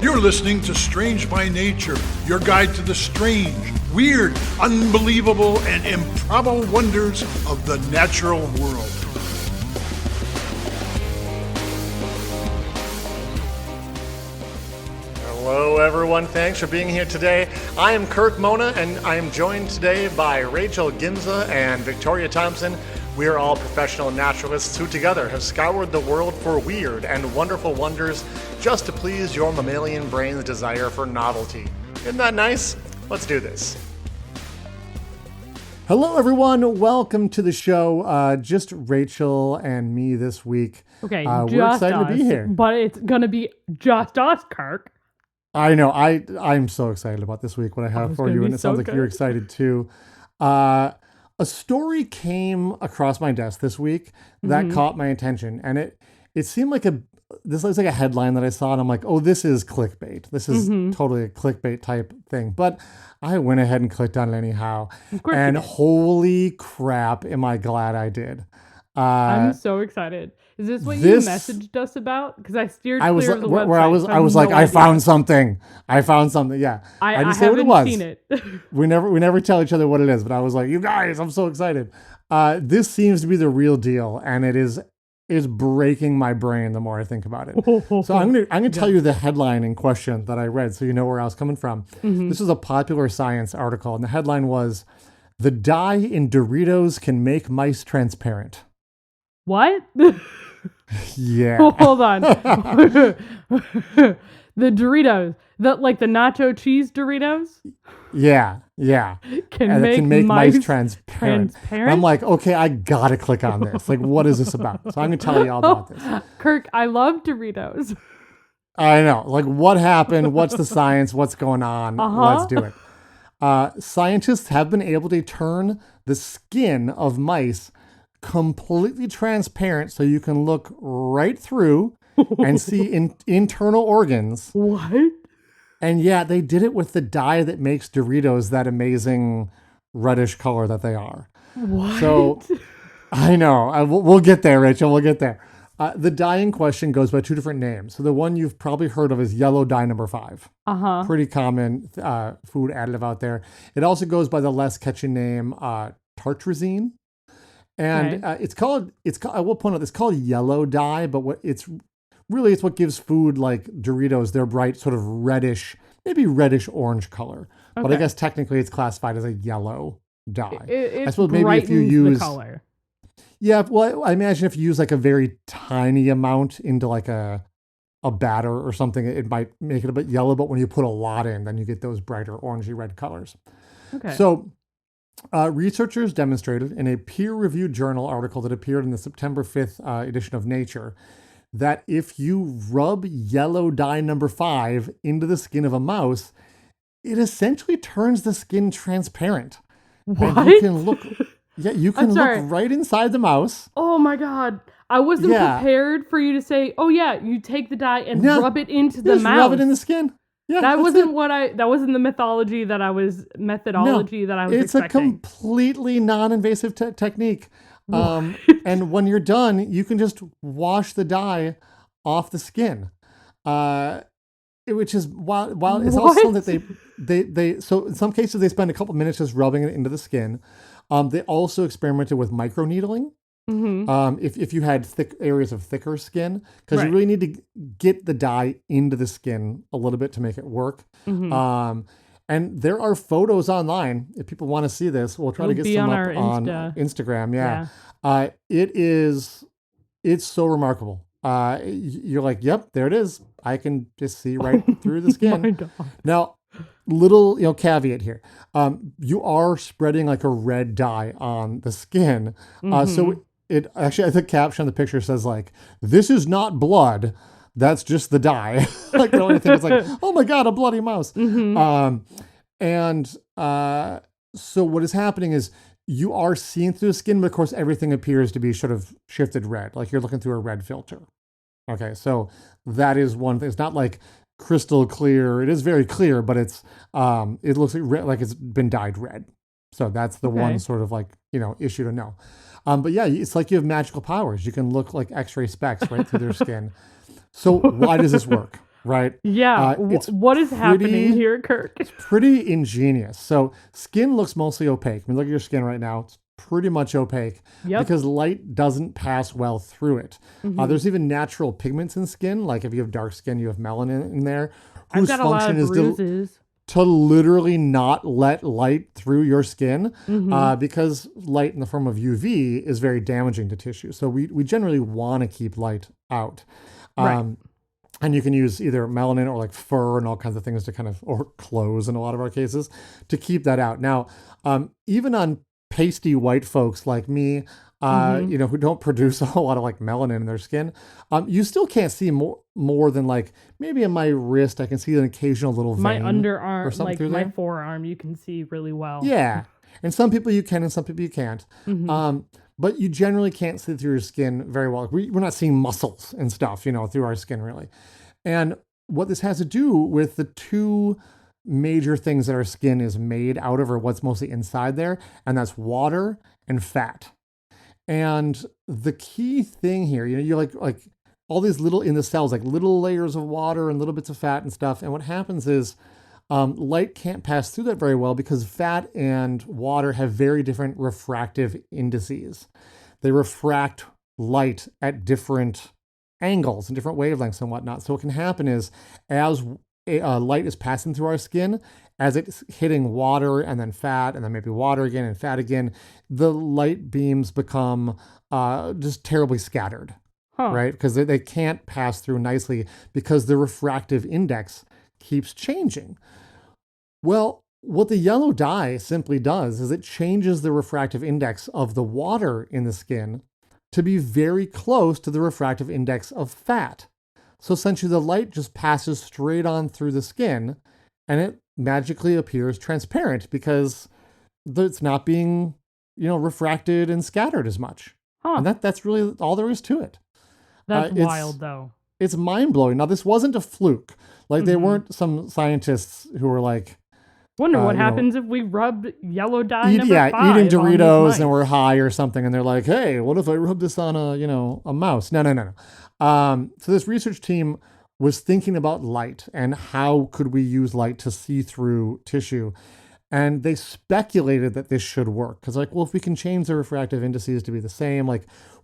You're listening to Strange by Nature, your guide to the strange, weird, unbelievable, and improbable wonders of the natural world. Hello everyone, thanks for being here today. I am Kirk Mona and I am joined today by Rachel Ginza and Victoria Thompson. We are all professional naturalists who together have scoured the world for weird and wonderful wonders just to please your mammalian brain's desire for novelty. Isn't that nice? Let's do this. Hello everyone, welcome to the show. Just Rachel and me this week. Okay, we're excited to be here. But it's gonna be just us, Kirk. I know, I'm so excited about this week, what I have for you, and it sounds like you're excited too. A story came across my desk this week that caught my attention, and it seemed like this looks like a headline that I saw, and I'm like, oh, this is clickbait. This is totally a clickbait type thing. But I went ahead and clicked on it anyhow, and holy crap, am I glad I did. I'm so excited. Is this what you messaged us about? Because I steered clear of the website. Where I was like, I found something. Yeah. I didn't say what it was. Seen it. we never tell each other what it is, but I was like, you guys, I'm so excited. This seems to be the real deal, and it is breaking my brain the more I think about it. So I'm gonna tell you the headline in question that I read, so you know where I was coming from. This is a Popular Science article, and the headline was, "The dye in Doritos can make mice transparent." What? Yeah. Hold on. The Doritos, the nacho cheese Doritos. Yeah. Can make mice transparent. I'm like, okay, I gotta click on this. Like, what is this about? So I'm gonna tell you all about this. Kirk, I love Doritos. I know. Like, what happened? What's the science? What's going on? Let's do it. Scientists have been able to turn the skin of mice completely transparent, so you can look right through and see internal organs. What? And yeah, they did it with the dye that makes Doritos that amazing reddish color that they are. What? So I know. We'll get there, Rachel. We'll get there. The dye in question goes by two different names. So the one you've probably heard of is yellow dye number 5. Pretty common food additive out there. It also goes by the less catchy name tartrazine. And it's called, I will point out, it's called yellow dye, but it's what gives food like Doritos their bright sort of reddish, maybe reddish orange color. Okay. But I guess technically it's classified as a yellow dye. I suppose maybe if you use the color. Yeah, well, I imagine if you use like a very tiny amount into like a batter or something, it might make it a bit yellow, but when you put a lot in, then you get those brighter orangey red colors. Okay. So researchers demonstrated in a peer-reviewed journal article that appeared in the September 5th edition of Nature that if you rub yellow dye number 5 into the skin of a mouse, it essentially turns the skin transparent. What? And you can look right inside the mouse. Oh my God. I wasn't prepared for you to say, oh yeah, you take the dye and rub it into the mouse. Rub it in the skin. Yeah, that wasn't the methodology that I was expecting. It's a completely non-invasive technique. And when you're done, you can just wash the dye off the skin. Which is while it's also that they so in some cases they spend a couple minutes just rubbing it into the skin. They also experimented with microneedling. If you had thick areas of thicker skin, because you really need to get the dye into the skin a little bit to make it work. And there are photos online. If people want to see this, we'll try to get some up on Instagram. Yeah. It's so remarkable. You're like, yep, there it is. I can just see right through the skin. My God. Now, little caveat here. You are spreading like a red dye on the skin. So it actually, I think caption on the picture says like, "This is not blood. That's just the dye." Like the only thing is like, "Oh my God, a bloody mouse." So what is happening is you are seeing through the skin, but of course everything appears to be sort of shifted red, like you're looking through a red filter. Okay, so that is one thing. It's not like crystal clear. It is very clear, but it looks like it's been dyed red. So that's the one sort of like, issue to know. But yeah, it's like you have magical powers. You can look like X-ray specks right through their skin. So why does this work? right? Yeah. It's What is happening here, Kirk? It's pretty ingenious. So skin looks mostly opaque. I mean, look at your skin right now. It's pretty much opaque because light doesn't pass well through it. There's even natural pigments in skin. Like if you have dark skin, you have melanin in there. I've got a lot of bruises. To literally not let light through your skin because light in the form of UV is very damaging to tissue. So we generally want to keep light out. Right. And you can use either melanin or like fur and all kinds of things to kind of, or clothes in a lot of our cases, to keep that out. Now, even on pasty white folks like me, who don't produce a whole lot of like melanin in their skin, you still can't see more than like maybe in my wrist, I can see an occasional little vein. My underarm, or something like through my there. forearm, you can see really well. Yeah. And some people you can and some people you can't. But you generally can't see through your skin very well. We're not seeing muscles and stuff, through our skin really. And what this has to do with the two major things that our skin is made out of, or what's mostly inside there, and that's water and fat. And the key thing here, you're like all these little in the cells, like little layers of water and little bits of fat and stuff. And what happens is light can't pass through that very well because fat and water have very different refractive indices. They refract light at different angles and different wavelengths and whatnot. So what can happen is as light is passing through our skin, as it's hitting water and then fat and then maybe water again and fat again, the light beams become just terribly scattered, right? Because they can't pass through nicely because the refractive index keeps changing. Well, what the yellow dye simply does is it changes the refractive index of the water in the skin to be very close to the refractive index of fat. So essentially the light just passes straight on through the skin and it magically appears transparent because it's not being, refracted and scattered as much. And that's really all there is to it. That's wild though. It's mind-blowing. Now, this wasn't a fluke. Like, they weren't some scientists who were like... Wonder what happens if we rub yellow dye number 5 eating Doritos and we're high or something, and they're like, hey, what if I rub this on a mouse? No. So this research team was thinking about light and how could we use light to see through tissue. And they speculated that this should work. Because if we can change the refractive indices to be the same,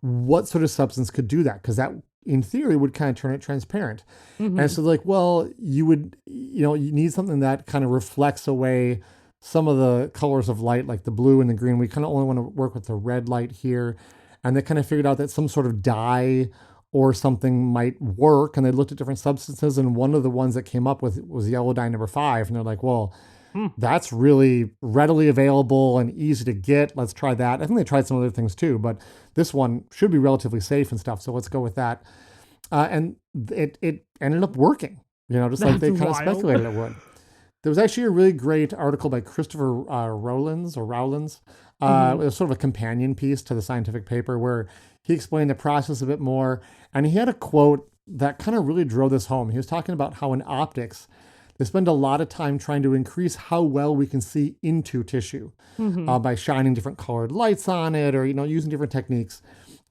what sort of substance could do that? Because that, in theory, would kind of turn it transparent. And so you need something that kind of reflects away some of the colors of light, like the blue and the green. We kind of only want to work with the red light here. And they kind of figured out that some sort of dye or something might work. And they looked at different substances. And one of the ones that came up with was yellow dye number 5. And they're like, well, that's really readily available and easy to get. Let's try that. I think they tried some other things too, but this one should be relatively safe and stuff. So let's go with that. And it ended up working, just like they kind of speculated it would. There was actually a really great article by Christopher Rowlands. It was sort of a companion piece to the scientific paper where he explained the process a bit more. And he had a quote that kind of really drove this home. He was talking about how in optics, they spend a lot of time trying to increase how well we can see into tissue by shining different colored lights on it or, using different techniques.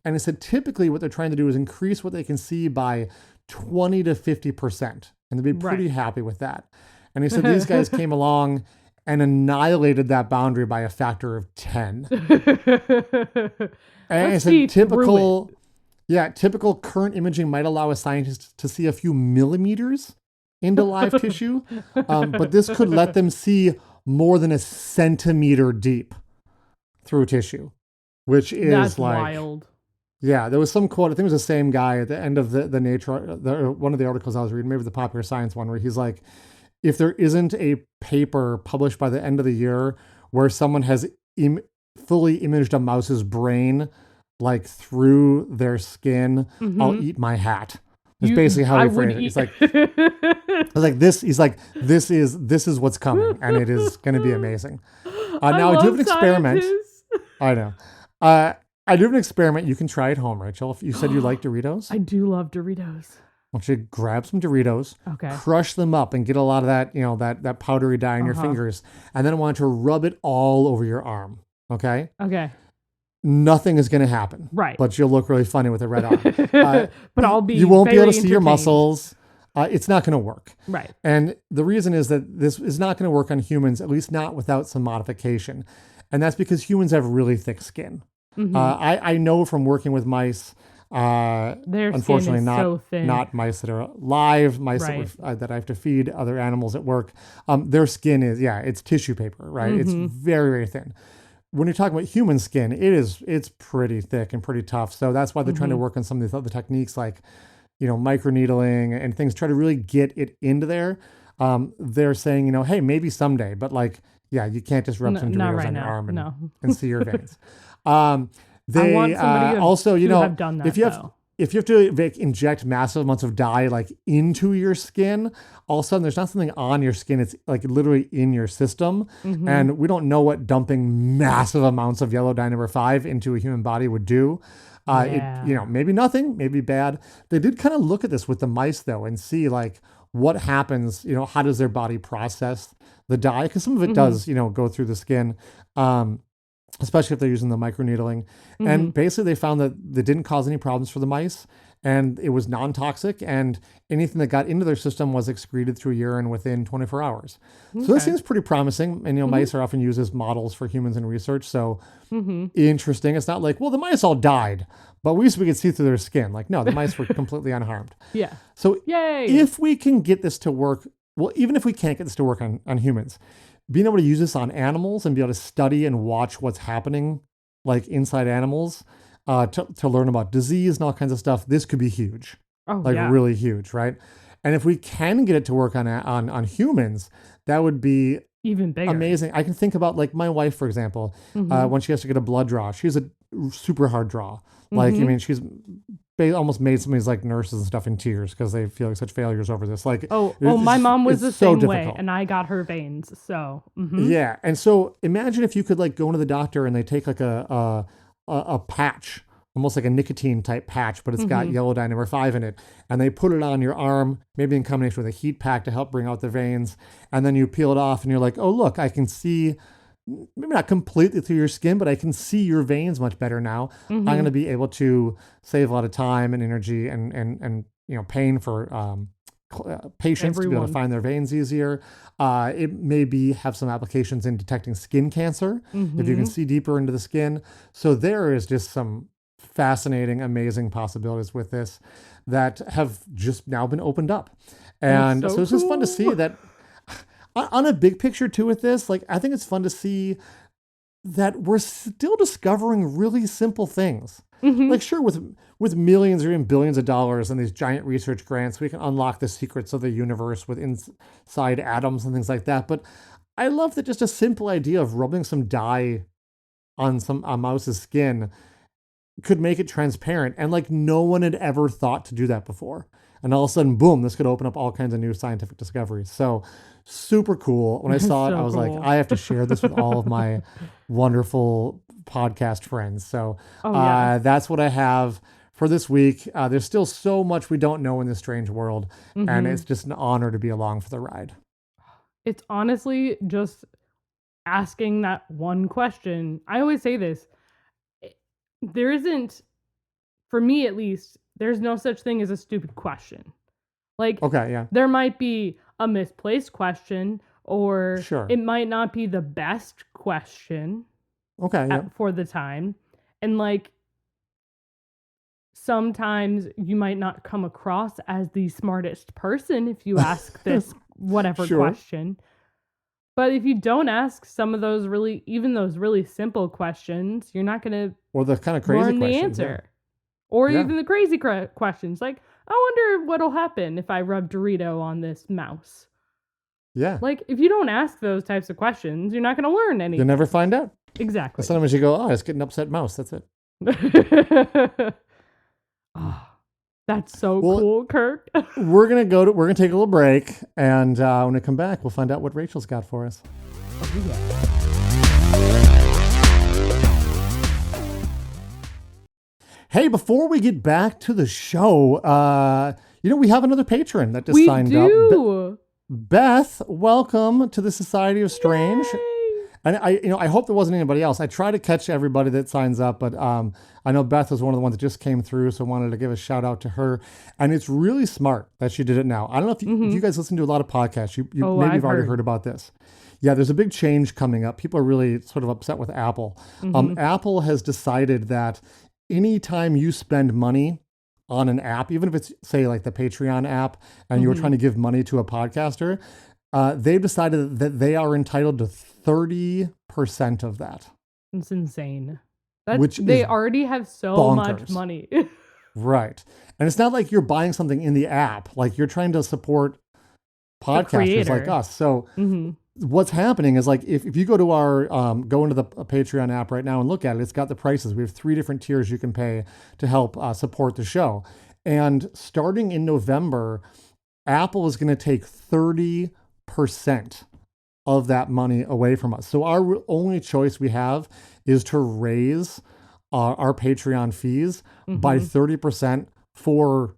And he said typically what they're trying to do is increase what they can see by 20 to 50%. And they'd be pretty happy with that. And he said these guys came along and annihilated that boundary by a factor of 10. And he said typical current imaging might allow a scientist to see a few millimeters into live tissue, but this could let them see more than a centimeter deep through tissue, which is that's wild. Yeah, there was some quote, I think it was the same guy at the end of the Nature, one of the articles I was reading, maybe the Popular Science one, where he's like, if there isn't a paper published by the end of the year where someone has fully imaged a mouse's brain, through their skin, I'll eat my hat. That's basically how he phrased it. He's like, this is what's coming, and it is going to be amazing. Now I do have an experiment. I know. I do have an experiment you can try at home, Rachel. If you said you like Doritos, I do love Doritos. I want you to grab some Doritos, okay, crush them up, and get a lot of that, that powdery dye in your fingers, and then I want you to rub it all over your arm. Okay. Okay. Nothing is going to happen. Right. But you'll look really funny with a red arm. But I'll be. You won't be able to see your muscles. it's not going to work. Right. And the reason is that this is not going to work on humans, at least not without some modification. And that's because humans have really thick skin. I know from working with mice, Their unfortunately skin is so thin. not mice that are live, mice Right. that I have to feed other animals at work. Their skin is, it's tissue paper, right? It's very, very thin. When you're talking about human skin, it's pretty thick and pretty tough. So that's why they're trying to work on some of these other techniques like, microneedling and things, try to really get it into there. They're saying, hey, maybe someday, but you can't just rub some not Doritos right on your now. arm No. and see your veins. I They want somebody also, to have done that, if you have though. if you have to inject massive amounts of dye into your skin, all of a sudden there's not something on your skin; it's literally in your system, and we don't know what dumping massive amounts of yellow dye number 5 into a human body would do. Maybe nothing, maybe bad. They did kind of look at this with the mice though, and see what happens. How does their body process the dye? Because some of it does, go through the skin. Especially if they're using the microneedling. And basically they found that they didn't cause any problems for the mice, and it was non-toxic, and anything that got into their system was excreted through urine within 24 hours. So this seems pretty promising. And, mice are often used as models for humans in research. So interesting. It's not the mice all died, but we could see through their skin. No, the mice were completely unharmed. Yeah. So Yay. if we can get this to work, well, even if we can't get this to work on humans, being able to use this on animals and be able to study and watch what's happening inside animals to learn about disease and all kinds of stuff, this could be huge. Really huge, right? And if we can get it to work on humans, that would be even bigger. Amazing. I can think about my wife, for example, when she has to get a blood draw. She's a super hard draw. She's almost made some of these nurses and stuff in tears because they feel such failures over this. My mom was the same way, difficult. and I got her veins. So yeah, and so imagine if you could go into the doctor and they take a patch, almost like a nicotine type patch, but it's got yellow dye number 5 in it, and they put it on your arm, maybe in combination with a heat pack to help bring out the veins, and then you peel it off, and you're like, oh look, I can see. Maybe not completely through your skin, but I can see your veins much better now. I'm going to be able to save a lot of time and energy and pain for patients to be able to find their veins easier. It may have some applications in detecting skin cancer if you can see deeper into the skin. So there is just some fascinating, amazing possibilities with this that have just now been opened up. And so it's just fun to see that. On a big picture too with this, I think it's fun to see that we're still discovering really simple things. Sure, with millions or even billions of dollars and these giant research grants, we can unlock the secrets of the universe with inside atoms and things like that. But I love that just a simple idea of rubbing some dye on a mouse's skin could make it transparent. And no one had ever thought to do that before. And all of a sudden, boom, this could open up all kinds of new scientific discoveries. So super cool. When I saw it, I was like, I have to share this with all of my wonderful podcast friends. So that's what I have for this week. There's still so much we don't know in this strange world. And it's just an honor to be along for the ride. It's honestly just asking that one question. I always say this. There isn't, for me at least, there's no such thing as a stupid question. There might be a misplaced question, or it might not be the best question for the time. And sometimes you might not come across as the smartest person if you ask this whatever question. But if you don't ask some of those even those really simple questions, you're not going to or the kind of crazy learn the questions, answer. Or even the crazy questions. I wonder what'll happen if I rub Dorito on this mouse. Yeah. If you don't ask those types of questions, you're not going to learn anything. You'll never find out. Exactly. Sometimes you go, it's getting an upset mouse. That's it. That's so cool, Kirk. we're gonna take a little break, and when we come back, we'll find out what Rachel's got for us. Oh, yeah. Hey, before we get back to the show, we have another patron that just signed up. Beth, welcome to the Society of Strange. Yay! And I hope there wasn't anybody else. I try to catch everybody that signs up, but I know Beth was one of the ones that just came through, so I wanted to give a shout out to her. And it's really smart that she did it now. I don't know if if you guys listen to a lot of podcasts, maybe you've already heard about this. Yeah, there's a big change coming up. People are really sort of upset with Apple. Apple has decided that anytime you spend money on an app, even if it's, say, like the Patreon app, and you're trying to give money to a podcaster, they've decided that they are entitled to 30% of that. It's insane. Which they already have so much money. Right. And it's not like you're buying something in the app. Like, you're trying to support podcasters like us. So what's happening is, like, if you go to our, go into the Patreon app right now and look at it, it's got the prices. We have 3 different tiers you can pay to help support the show. And starting in November, Apple is going to take 30% of that money away from us. So our only choice we have is to raise our Patreon fees by 30% for,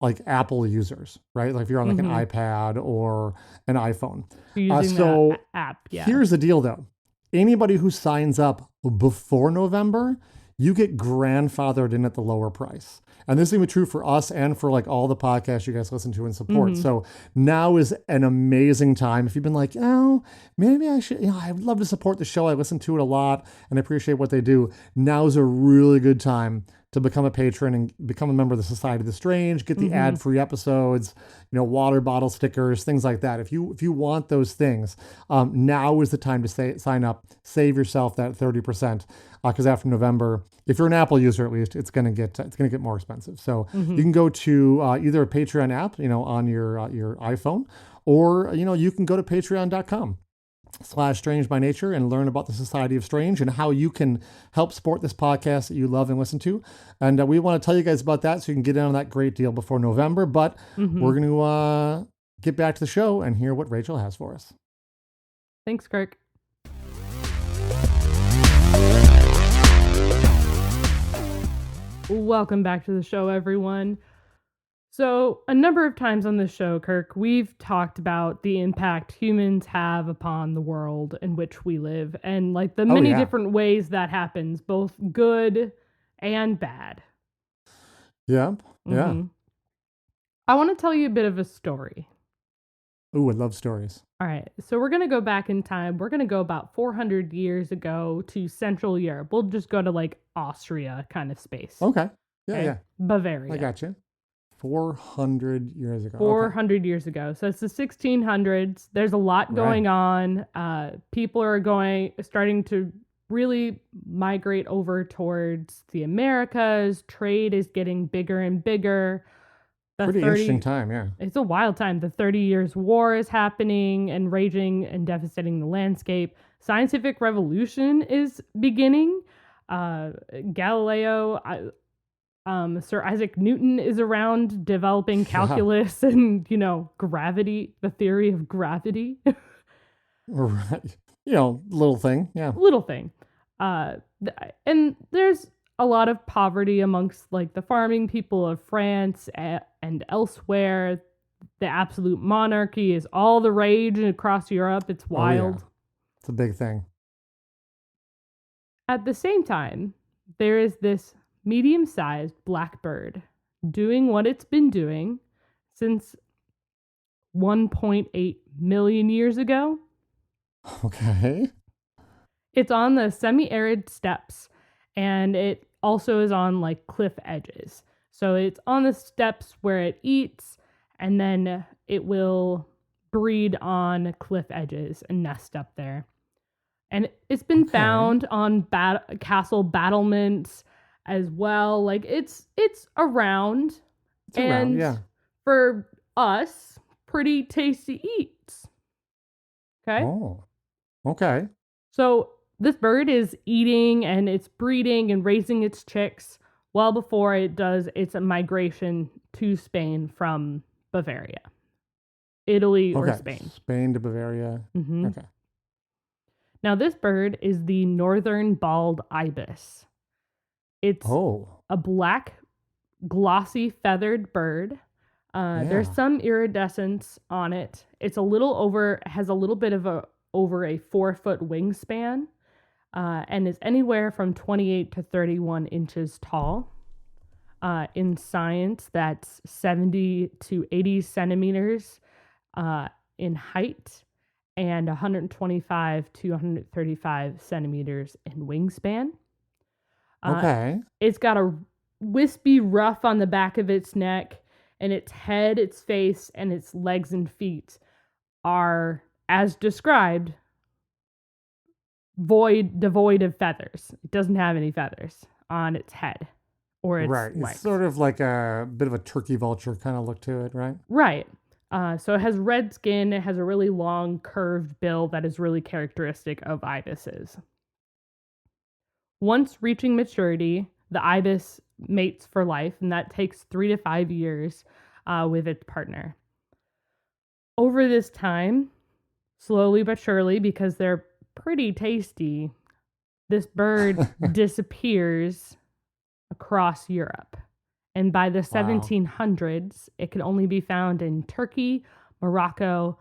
like, Apple users, right? Like if you're on like an iPad or an iPhone. Using the app, yeah. Here's the deal though. Anybody who signs up before November, you get grandfathered in at the lower price. And this is even true for us and for like all the podcasts you guys listen to and support. So now is an amazing time. If you've been like, oh, maybe I should, I'd love to support the show. I listen to it a lot and appreciate what they do. Now is a really good time to become a patron and become a member of the Society of the Strange, get the ad-free episodes, water bottle stickers, things like that. If you want those things, now is the time to sign up, save yourself that 30%. Because after November, if you're an Apple user at least, it's gonna get more expensive. So you can go to either a Patreon app, on your iPhone, or you can go to patreon.com/Strange by Nature and learn about the Society of Strange and how you can help support this podcast that you love and listen to. And we want to tell you guys about that so you can get in on that great deal before November. But we're going to get back to the show and hear what Rachel has for us. Thanks, Kirk. Welcome back to the show, everyone. So a number of times on this show, Kirk, we've talked about the impact humans have upon the world in which we live and like the many different ways that happens, both good and bad. Yeah. Yeah. I want to tell you a bit of a story. Ooh, I love stories. All right. So we're going to go back in time. We're going to go about 400 years ago to Central Europe. We'll just go to like Austria kind of space. Okay. Yeah. Bavaria. I got you. 400 years ago. 400 years ago. So it's the 1600s. There's a lot going on. People are starting to really migrate over towards the Americas. Trade is getting bigger and bigger. Pretty interesting time, yeah. It's a wild time. The 30 Years' War is happening and raging and devastating the landscape. Scientific revolution is beginning. Galileo, Sir Isaac Newton is around developing calculus and, gravity, the theory of gravity. Right. Little thing. Yeah. Little thing. And there's a lot of poverty amongst like the farming people of France and elsewhere. The absolute monarchy is all the rage across Europe. It's wild. Yeah. It's a big thing. At the same time, there is this medium-sized black bird doing what it's been doing since 1.8 million years ago. Okay. It's on the semi-arid steppes, and it also is on like cliff edges. So it's on the steppes where it eats, and then it will breed on cliff edges and nest up there. And it's been found on castle battlements as well. Like it's around. It's around, yeah. For us, pretty tasty eats. Okay? Oh, okay. So this bird is eating and it's breeding and raising its chicks well before it does its migration to Spain from Bavaria. Italy or Spain. Spain to Bavaria. Mm-hmm. Okay. Now this bird is the Northern Bald Ibis. It's a black, glossy, feathered bird. There's some iridescence on it. It's has a little bit of a over a 4-foot wingspan and is anywhere from 28 to 31 inches tall. In science, that's 70 to 80 centimeters in height and 125 to 135 centimeters in wingspan. Okay. It's got a wispy ruff on the back of its neck, and its head, its face, and its legs and feet are, as described, devoid of feathers. It doesn't have any feathers on its head or its Right. legs. It's sort of like a bit of a turkey vulture kind of look to it, right? Right. So it has red skin. It has a really long, curved bill that is really characteristic of ibises. Once reaching maturity, the ibis mates for life, and that takes 3 to 5 years with its partner. Over this time, slowly but surely, because they're pretty tasty, this bird disappears across Europe. And by the 1700s, it could only be found in Turkey, Morocco,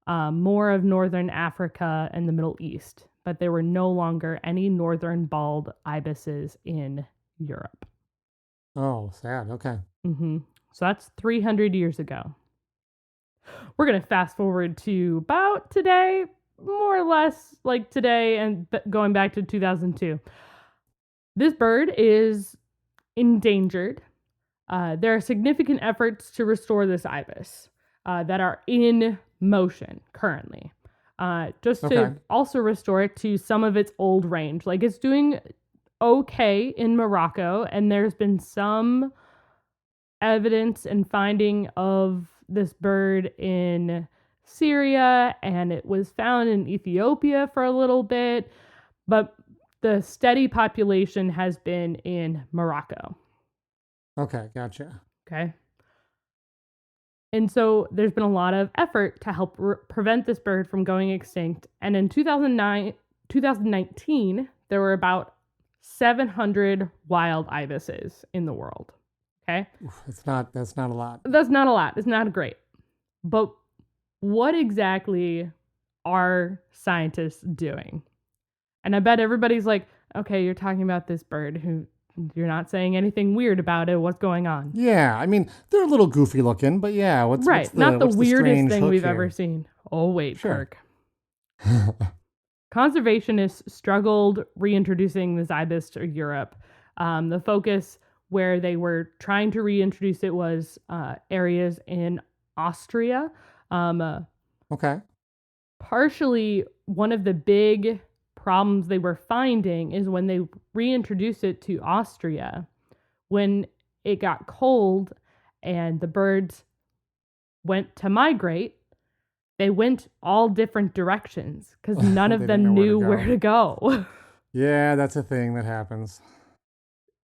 more of Northern Africa, and the Middle East. But there were no longer any Northern Bald Ibises in Europe. Oh, sad. Okay. So that's 300 years ago. We're going to fast forward to about today, more or less like today, and going back to 2002. This bird is endangered. There are significant efforts to restore this ibis that are in motion currently. Just to also restore it to some of its old range. Like, it's doing okay in Morocco, and there's been some evidence and finding of this bird in Syria, and it was found in Ethiopia for a little bit, but the steady population has been in Morocco. Okay, gotcha. Okay. And so there's been a lot of effort to help prevent this bird from going extinct. And in 2019, there were about 700 wild ibises in the world. Okay. That's not a lot. That's not a lot. It's not great. But what exactly are scientists doing? And I bet everybody's like, okay, you're talking about this bird who you're not saying anything weird about it. What's going on? Yeah, I mean, they're a little goofy looking, but yeah, what's not the weirdest strange thing hook we've here? ever seen. Oh, wait, Sure. Kirk. Conservationists struggled reintroducing this ibis to Europe. The focus where they were trying to reintroduce it was areas in Austria. Okay. Partially, one of the big problems they were finding is when they reintroduced it to Austria, when it got cold and the birds went to migrate, they went all different directions because none of them knew where to go. Yeah, that's a thing that happens.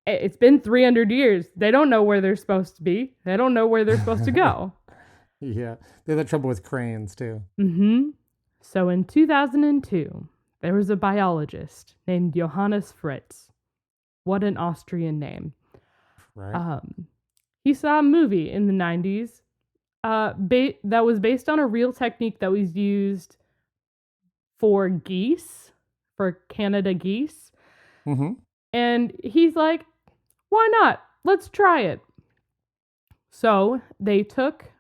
It's been 300 years. They don't know where they're supposed to be. They don't know where they're supposed to go. Yeah, they had trouble with cranes too. So in 2002, there was a biologist named Johannes Fritz. What an Austrian name. Right. He saw a movie in the 90s that was based on a real technique that was used for geese, for Canada geese. And he's like, why not? Let's try it. So they took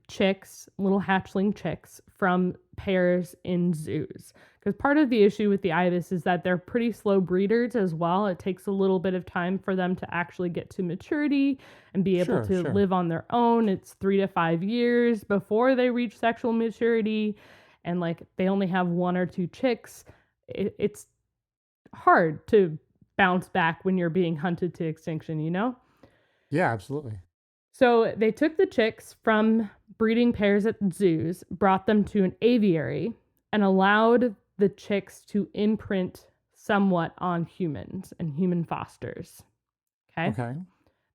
chicks, little hatchling chicks, from pairs in zoos. Because part of the issue with the ibis is that they're pretty slow breeders as well. It takes a little bit of time for them to actually get to maturity and be able to live on their own. It's 3 to 5 years before they reach sexual maturity. And like, they only have 1 or 2 chicks. It's hard to bounce back when you're being hunted to extinction, you know? Yeah, absolutely. So they took the chicks from breeding pairs at zoos, brought them to an aviary, and allowed the chicks to imprint somewhat on humans and human fosters. Okay.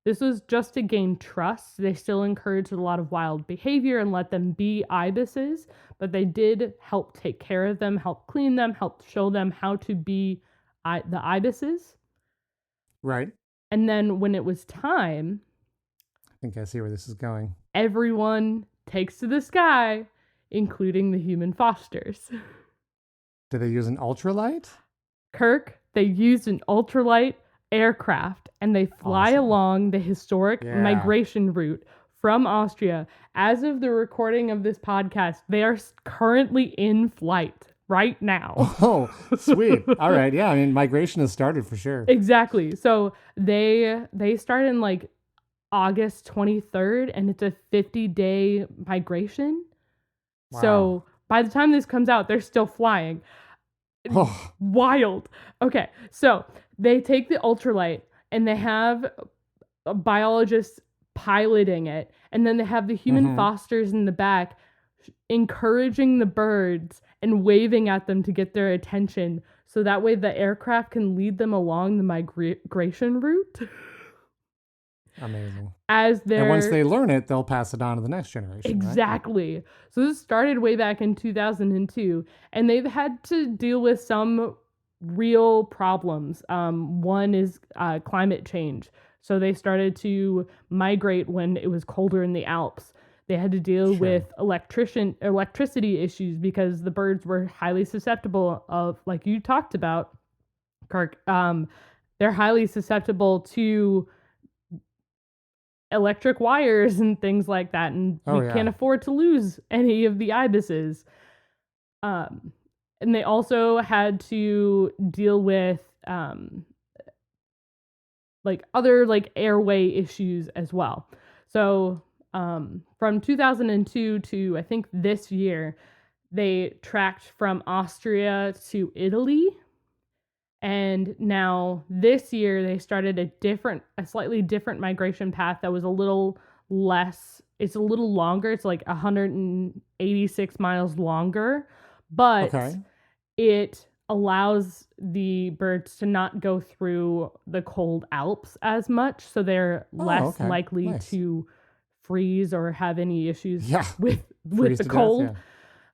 This was just to gain trust. They still encouraged a lot of wild behavior and let them be ibises, but they did help take care of them, help clean them, help show them how to be the ibises. Right. And then when it was time, I think I see where this is going. everyone takes to the sky including the human fosters. Do they use an ultralight? Kirk, they used an ultralight aircraft and they fly Awesome. along the historic Yeah. migration route from Austria. As of the recording of this podcast, they are currently in flight right now. Oh, sweet. All right. Yeah. I mean, migration has started for sure. Exactly. So they start in like August 23rd and it's a 50-day migration. Wow. So by the time this comes out, they're still flying. Oh, Wild. Okay, so they take the ultralight and they have biologists piloting it, and then they have the human fosters in the back encouraging the birds and waving at them to get their attention, so that way the aircraft can lead them along the migration route. amazing. As they're And once they learn it, they'll pass it on to the next generation. Right? exactly. So this started way back in 2002, and they've had to deal with some real problems. One is climate change. So they started to migrate when it was colder in the Alps. They had to deal with electricity issues because the birds were highly susceptible of, like you talked about, Kirk. They're highly susceptible to electric wires and things like that, and we can't afford to lose any of the ibises. And they also had to deal with like other like airway issues as well. So from 2002 to I think this year, they tracked from Austria to Italy. And now this year they started a slightly different migration path that was a little less, it's a little longer. It's like 186 miles longer, but it allows the birds to not go through the cold Alps as much. So they're less likely to freeze or have any issues with the cold.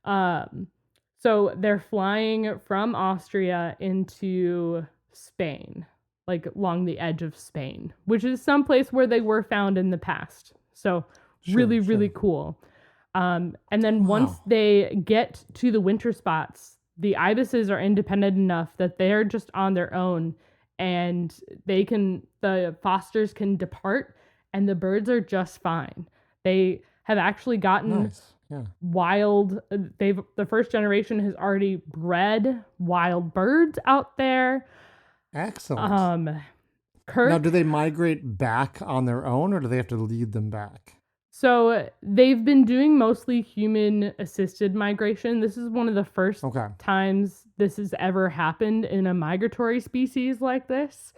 Death, So they're flying from Austria into Spain, like along the edge of Spain, which is someplace where they were found in the past. So really cool. And then once they get to the winter spots, the ibises are independent enough that they're just on their own, and the fosters can depart, and the birds are just fine. They have actually gotten wild. The first generation has already bred wild birds out there. Excellent. Kirk, now, do they migrate back on their own, or do they have to lead them back? So they've been doing mostly human-assisted migration. This is one of the first times this has ever happened in a migratory species like this.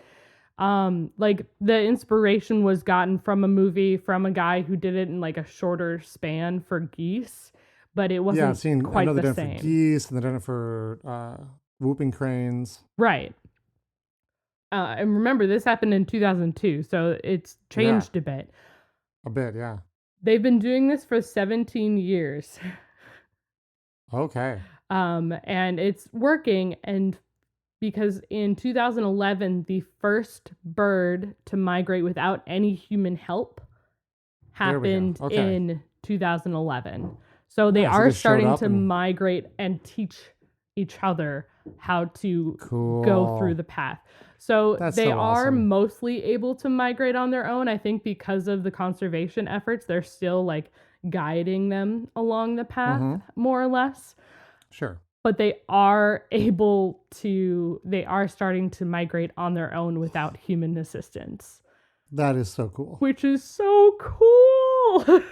Like the inspiration was gotten from a movie from a guy who did it in like a shorter span for geese, but it wasn't quite the same. For geese, and they've done it for whooping cranes. Right. And remember, this happened in 2002, so it's changed a bit. A bit, yeah. They've been doing this for 17 years. Okay. And it's working, and because in 2011, the first bird to migrate without any human help happened in 2011. So they are starting to migrate and teach each other how to go through the path. So they are mostly able to migrate on their own. I think because of the conservation efforts, they're still like guiding them along the path more or less. Sure. But they are starting to migrate on their own without human assistance. That is so cool. Which is so cool.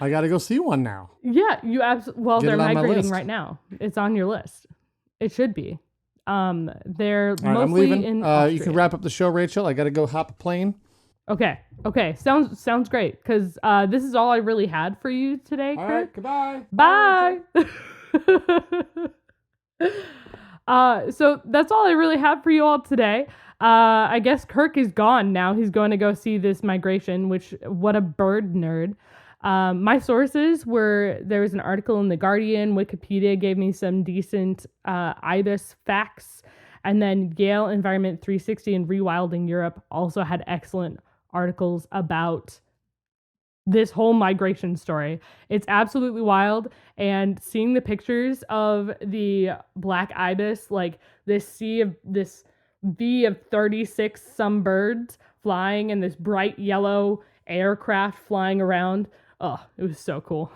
I got to go see one now. Yeah, you absolutely. Well, they're migrating right now. It's on your list. It should be. They're mostly I'm leaving. in Austria. You can wrap up the show, Rachel. I got to go hop a plane. Okay. Sounds great. Because this is all I really had for you today, Kirk. All right. Goodbye. Bye. So that's all I really have for you all today. I guess Kirk is gone now. He's going to go see this migration, which, what a bird nerd. My sources were, there was an article in The Guardian, Wikipedia gave me some decent ibis facts, and then Yale Environment 360 and Rewilding Europe also had excellent articles about this whole migration story. It's absolutely wild. And seeing the pictures of the black ibis, like this V of 36 some birds flying and this bright yellow aircraft flying around. Oh, it was so cool.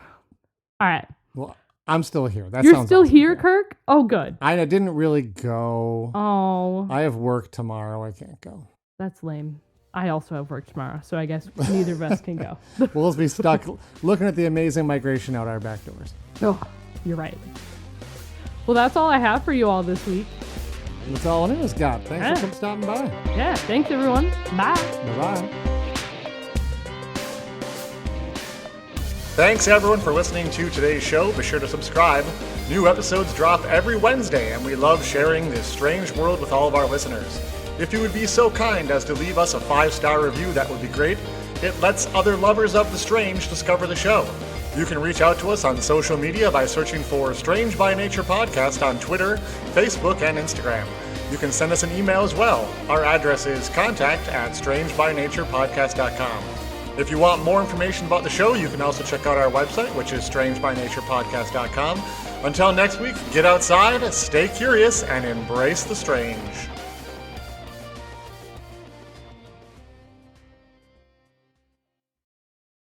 All right. Well, I'm still here. You're sounds still awesome. here, Yeah. Kirk? Oh, good. I didn't really go. Oh, I have work tomorrow. I can't go. that's lame. I also have work tomorrow, so I guess neither of us can go. We'll just be stuck looking at the amazing migration out our back doors. Oh, you're right. Well, that's all I have for you all this week. That's all it is, God. Thanks Yeah. for stopping by. Yeah, thanks everyone. Bye. Bye-bye. Thanks everyone for listening to today's show. Be sure to subscribe. New episodes drop every Wednesday, and we love sharing this strange world with all of our listeners. If you would be so kind as to leave us a 5-star review, that would be great. It lets other lovers of the strange discover the show. You can reach out to us on social media by searching for Strange by Nature Podcast on Twitter, Facebook, and Instagram. You can send us an email as well. Our address is contact@strangebynaturepodcast.com. If you want more information about the show, you can also check out our website, which is strangebynaturepodcast.com. Until next week, get outside, stay curious, and embrace the strange.